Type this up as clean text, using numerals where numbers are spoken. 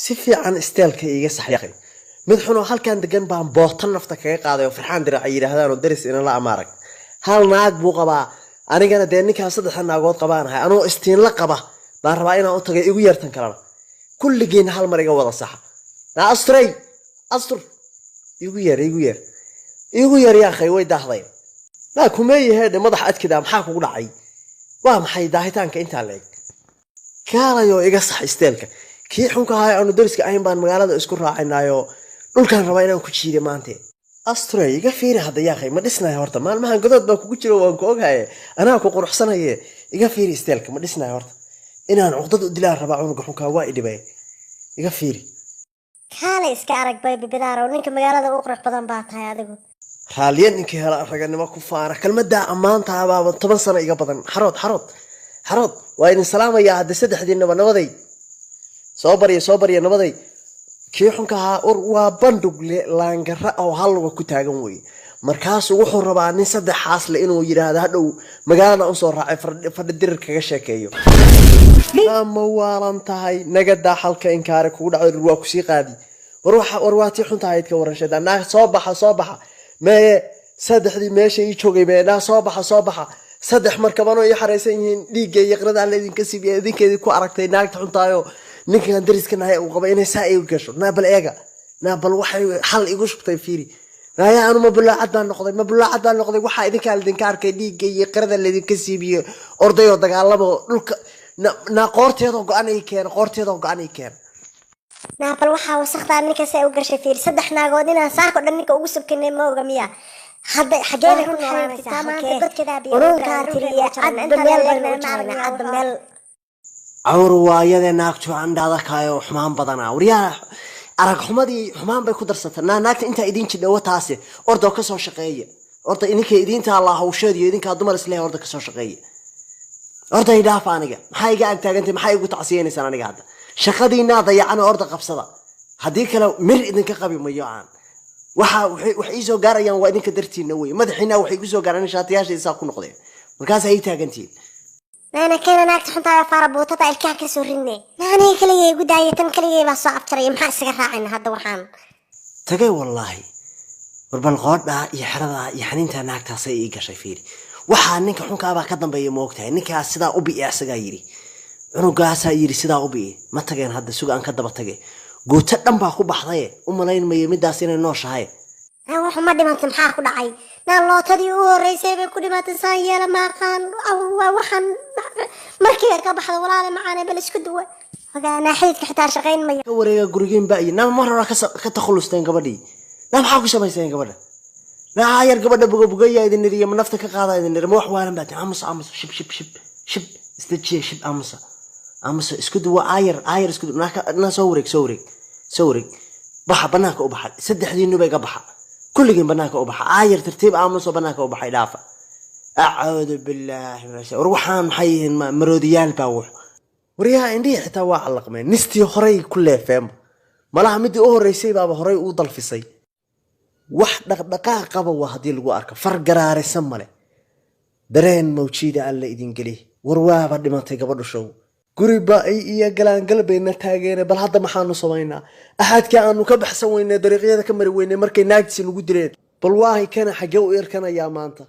سفيعان استيلك إيجا صحيحي مدحونو هالكان دقن بان بوطن نفتا كاي قادايو فرحان دراعي هذا ودرس إن لا أمارك هل ناق بو قبا أنا كان دينك صدح ناقود قبانها أنا استين لا قبا بان ربا إنا أوتاga igu yartan kalana kulligeen hal mar iga wada saxa na astray astur igu yar yaa akhay way daahday la kumeeyay madax adkida maxaa kugu dhacay waa maxay daahitaanka inta leeg kaalayo iga sax isteelka kii xunka ahay aanu dariska ahayn baan magaalada isku raacinaayo dhulkan raba inaan ku jiido maanta astray iga fiiri hada yaa akhay ma dhisnaa horta maalmahan godood baa kugu jiro waan ku ogahay anaa ku quruxsanaye iga fiiri isteelka ma dhisnaa horta inaan uqdad u dilaan raba unuga xunka waa idibay iga fiiri kaale iska arag bay bibidaaro ninka magaalada u qurux badan baa tahay adigu raaliyan ninka hela raganimo ku faara kalmada amaanta abaaba 10 sano iga badan xarood waa idin salaamaya hadda saddexdiinaba nabaday soo bariya nabaday kii xunka ahaa waa bandug laangara oo halwa ku taagan way markaas wuxuu rabaa nin saddexaas le inuu yiraahdo hadhow magaalada u soo raacay fadhidir kaga sheekeeyo ma waalan tahay naga daaxalka inkaare kugu dhacay waa ku sii qaadi warwaati xuntahay ka waranshada naag soo baxa mee saddexdii meesha ii joogay meedha soo baxa saddex markabano ii xareysan yihiin dhiigga iyo qrada la idin ka siibiyay idinkeedii ku aragtay naagta xuntaayo ninkan dariska nahay uu qaba inay saa igu gasho naabal waxay xal igu shubtay fiiri naaya anu ma bulaacad baan noqday waxa idinka idinka arkay dhiigga iyo qrada la idin ka siibiyay ordayo dagaalamo dhulka na qoorteedo go'an ay keen naabal waxa wasaqda ninka say u gashay fiir saddex naagood inaan saako dhan ninka ugu subkinay ma oga miya hadda xageeda ku noolaanaysaa maanta dadkeeda biyo urunka tiriya cadda meel awr waayada naagtu andada kaayo xumaan badana wariyaa arag xumadii xumaan bay ku darsatay naagta inta idin jidho taasi ordo ka soo shaqeeya ordo idinka idinta Allah hawsheed iyo idinka dumar islee ordo ka soo shaqeeya ordo idaafa aniga maxay iga agtaagantay maxay igu tacsiinaysan aniga hadda shaqadiina dayacana ordo qabsada hadii kale mir idinka qabi mayo aan waxa ii soo gaarayaan waa idinka dartiina way madaxina waxay ku soo gaaraan shaatiyaashiisa ku noqdeen markaas ay taagantiin أنا كنا ناقص حنطة فاربوطة الكعك سوريني أنا كلي قداية تم كلي بس أبتري محا سكر عن هذا وحام تجي والله والبلغات بقى يحرضها يحنين تناك تصيق كشفيري وحنك حنك أبغى كذا بيجي موقتها إنك السدا أبي أسجايري أنا قاسا يري سدا أبي ما تجين هذا سوق أنك كذا بتجي قلت تدم بأخو بحضيه لين ما يمد سين النوش هاي أنا محمد ما تمحى كل عي نالله تديو رئيسي بكل ما تنسايا لما كان أو وحن مركي كبحر ولا معانا بلش كدوة فأنا حيت حتى شغين مية وريا جورجين باقي نعم مرة كتخلص تين قبلي نعم حاكو شو ما يسين قبله لا عير قبله بقى إذا نري من نفتك قاعدة إذا نري موح وانا باتي عمص شب استجي شب عمص اسكدوا عير اسكدوا ناس سورك بحر بناك وبحر سد حدين نبي قبحر كل جين بناك وبحر عاير ترتيب عامس وبناك وبحر إضافة أعوذ بالله من الشيطان روحان حي مروديان باوح وريها عندي حتى واعلق من نستي هري كله فهم ملا مدي رئيسي بابا هري وضل في صي واحد دقائق قبل واحد يلقوا أرك فرق قرار السملة درين موجودة على إيدين قليه ورواه بعد ما تقبل شو قريبا إيه قلان قلبي نتاجينا بل هذا محانو صوينا أحد كأنه كبح سوينا دريقيا كمر وين مركي ناقص نقدرين بالله كان حجو إير كان يا مانتا